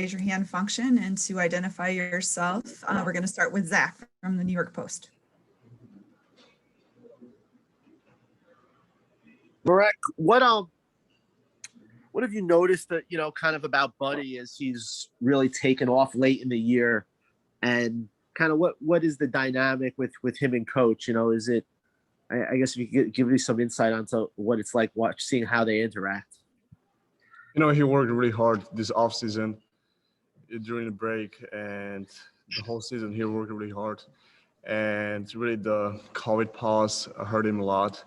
raise your hand function and to identify yourself. We're going to start with Zach from the New York Post. Marek, what have you noticed that, kind of about Buddy as he's really taken off late in the year, and kind of what is the dynamic with him and coach? Is it, I guess if you could give me some insight onto what it's like seeing how they interact. He worked really hard this off season during the break, and the whole season he worked really hard. And really the COVID pause hurt him a lot.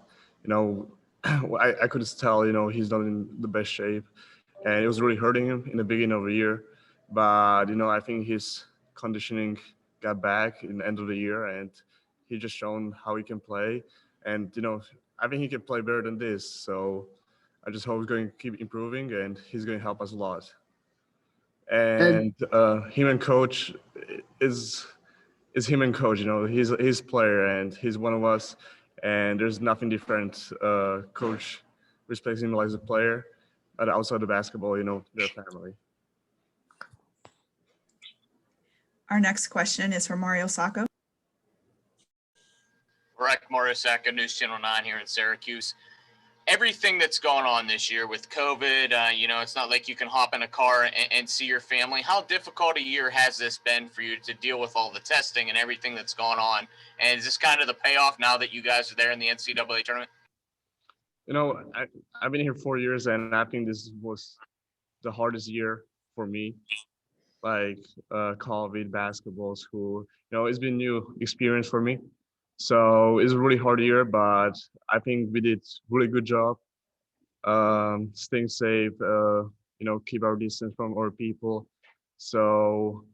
I could tell, he's not in the best shape, and it was really hurting him in the beginning of the year. But, I think his conditioning got back in the end of the year, and he just shown how he can play. And, I think he can play better than this. So I just hope he's going to keep improving, and he's going to help us a lot. And him and coach is him and coach. He's a player, and he's one of us. And there's nothing different. Coach respects him as a player, but outside of basketball, they're family. Our next question is from Mario Sacco. Mario Sacco, News Channel 9 here in Syracuse. Everything that's going on this year with COVID, it's not like you can hop in a car and see your family. How difficult a year has this been for you to deal with all the testing and everything that's going on? And is this kind of the payoff now that you guys are there in the NCAA tournament? I've been here 4 years, and I think this was the hardest year for me. Like COVID, basketball, school, it's been a new experience for me. So it's a really hard year, but I think we did a really good job staying safe, keep our distance from our people. So,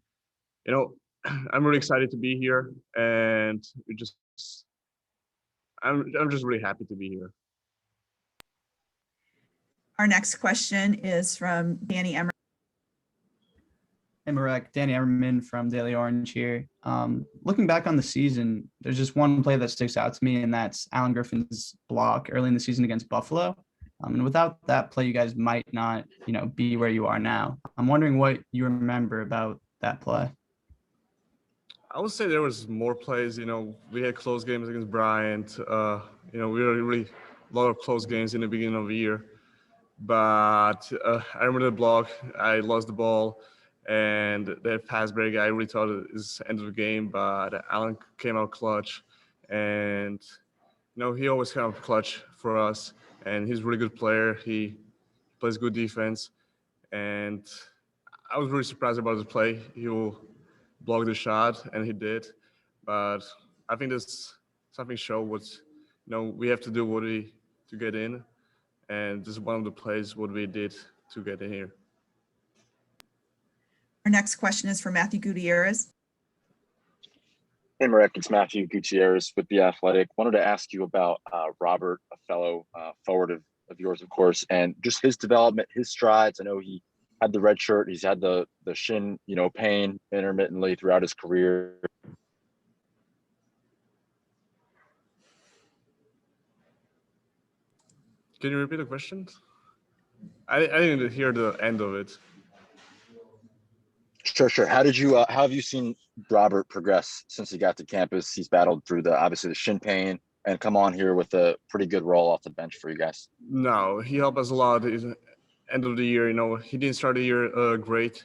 I'm really excited to be here, and I'm just really happy to be here. Our next question is from Danny Emmer. Hey, Marek, Danny Emmerman from Daily Orange here. Looking back on the season, there's just one play that sticks out to me, and that's Alan Griffin's block early in the season against Buffalo. And without that play, you guys might not, be where you are now. I'm wondering what you remember about that play. I would say there was more plays. We had close games against Bryant. We had really a lot of close games in the beginning of the year. But I remember the block. I lost the ball. And that fast break, I really thought it was the end of the game, but Alan came out clutch. And, he always came out clutch for us. And he's a really good player. He plays good defense. And I was really surprised about the play. He will block the shot, and he did. But I think there's something show what, we have to do to get in. And this is one of the plays what we did to get in here. Our next question is for Matthew Gutierrez. Hey, Marek, it's Matthew Gutierrez with The Athletic. Wanted to ask you about Robert, a fellow forward of yours, of course, and just his development, his strides. I know he had the red shirt. He's had the shin, pain intermittently throughout his career. Can you repeat the question? I didn't hear the end of it. Sure. How have you seen Robert progress since he got to campus? He's battled through obviously the shin pain and come on here with a pretty good role off the bench for you guys. No, he helped us a lot. End of the year, he didn't start the year great.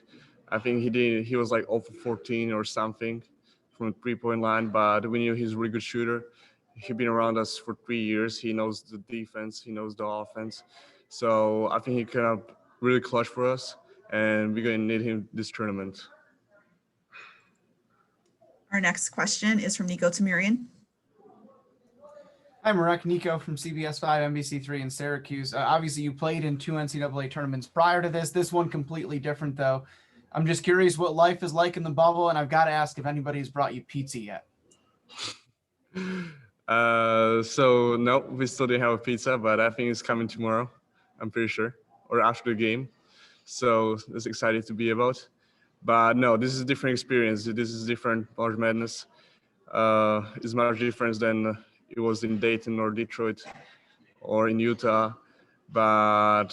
I think he was like 0 for 14 or something from the 3-point line, but we knew he's a really good shooter. He's been around us for 3 years. He knows the defense. He knows the offense. So I think he came up really clutch for us, and we're going to need him this tournament. Our next question is from Nico Tamirian. Hi, Marek. Nico from CBS 5, NBC3 in Syracuse. Obviously, you played in 2 NCAA tournaments prior to this. This one completely different, though. I'm just curious what life is like in the bubble, and I've got to ask if anybody's brought you pizza yet. So no, we still didn't have a pizza, but I think it's coming tomorrow, I'm pretty sure, or after the game. So it's exciting to be about. But no, this is a different experience. This is different March Madness. It's much different than it was in Dayton or Detroit or in Utah. But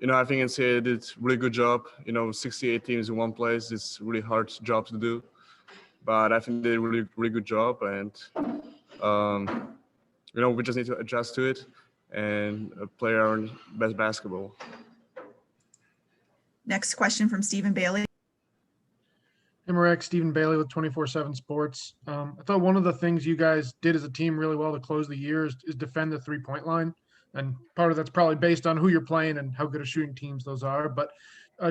I think NCAA did a really good job. 68 teams in one place. It's a really hard job to do, but I think they did a really, really good job. And, we just need to adjust to it and play our best basketball. Next question from Stephen Bailey. Hey, Marek, Stephen Bailey with 24/7 Sports. I thought one of the things you guys did as a team really well to close the year is defend the three-point line. And part of that's probably based on who you're playing and how good of shooting teams those are. But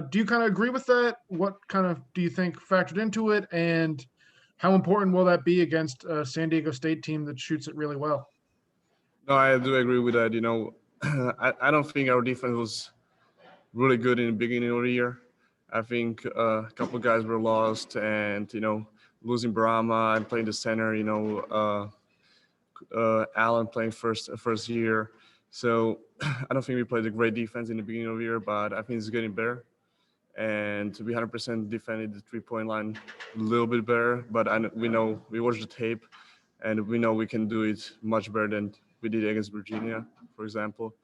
do you kind of agree with that? What kind of do you think factored into it? And how important will that be against a San Diego State team that shoots it really well? No, I do agree with that. I don't think our defense was really good in the beginning of the year. I think a couple of guys were lost, and losing Brahma and playing the center. Allen playing first year. So I don't think we played a great defense in the beginning of the year, but I think it's getting better. And to be 100% defended the three-point line a little bit better. But we know we watched the tape, and we know we can do it much better than we did against Virginia, for example.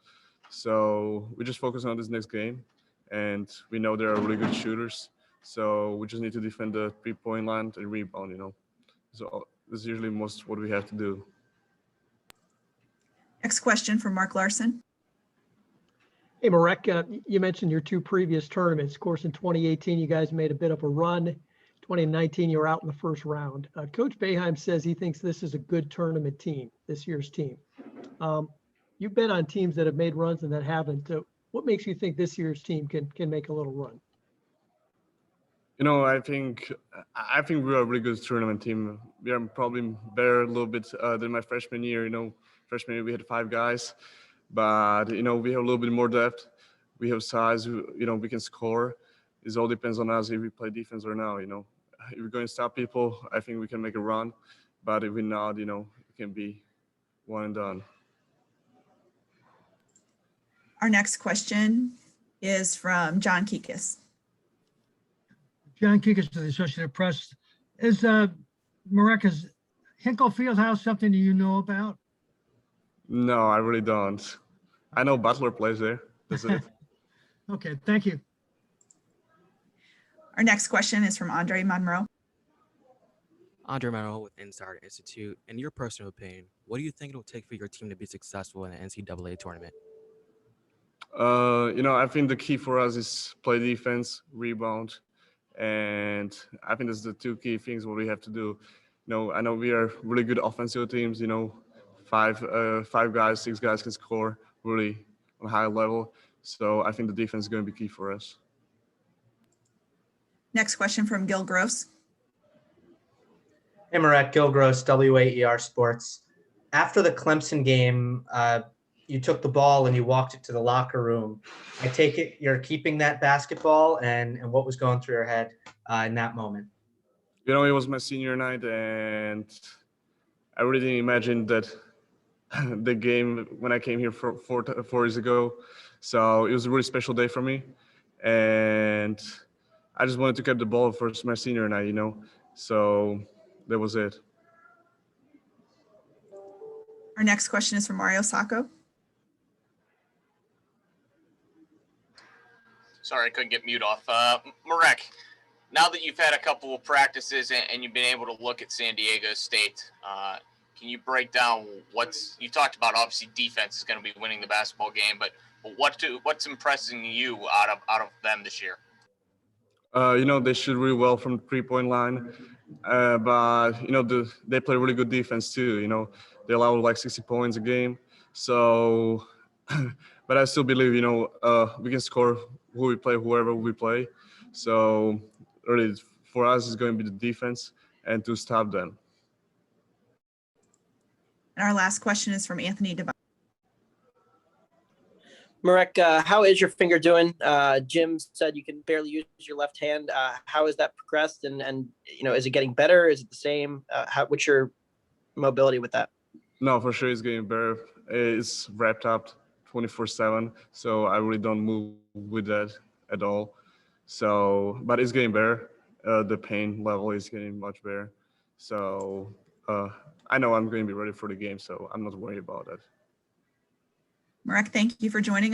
So we just focus on this next game, and we know they are really good shooters. So we just need to defend the three-point line and rebound. So this is usually most what we have to do. Next question from Mark Larson. Hey, Marek, you mentioned your two previous tournaments. Of course, in 2018, you guys made a bit of a run. 2019, you were out in the first round. Coach Boeheim says he thinks this is a good tournament team, this year's team. You've been on teams that have made runs and that haven't. What makes you think this year's team can make a little run? I think we're a really good tournament team. We are probably better a little bit than my freshman year. Freshman year we had 5 guys, but we have a little bit more depth. We have size. We can score. It all depends on us if we play defense or not. If we're going to stop people, I think we can make a run. But if we're not, it can be one and done. Our next question is from John Kikis. John Kikis to the Associated Press. Is Marek, is Hinkle Fieldhouse something you know about? No, I really don't. I know Butler plays there. That's it. Okay, thank you. Our next question is from Andre Monroe. Andre Monroe with Insider Institute. In your personal opinion, what do you think it'll take for your team to be successful in the NCAA tournament? I think the key for us is play defense, rebound, and I think that's the 2 key things what we have to do. I know we are really good offensive teams. 5 guys, 6 guys can score really on a high level. So I think the defense is going to be key for us. Next question from Gil Gross. Hey, Marek, Gil Gross, WAER Sports. After the Clemson game, you took the ball and you walked it to the locker room. I take it you're keeping that basketball, and what was going through your head in that moment? It was my senior night, and I really didn't imagine that the game when I came here 4 years ago. So it was a really special day for me, and I just wanted to keep the ball for my senior night, So that was it. Our next question is from Mario Sacco. Sorry, I couldn't get mute off. Marek, now that you've had a couple of practices and you've been able to look at San Diego State, can you break down you talked about obviously defense is going to be winning the basketball game, but what's impressing you out of them this year? They shoot really well from the 3-point line, but they play really good defense too. They allow like 60 points a game. So, but I still believe we can score whoever we play. So really for us it's going to be the defense and to stop them. And our last question is from Anthony Devine. Marek, how is your finger doing? Jim said you can barely use your left hand. How has that progressed? And is it getting better? Is it the same? What's your mobility with that? No, for sure it's getting better. It's wrapped up 24/7, so I really don't move with that at all. So, but it's getting better. The pain level is getting much better. So I know I'm going to be ready for the game, so I'm not worried about that. Marek, thank you for joining us.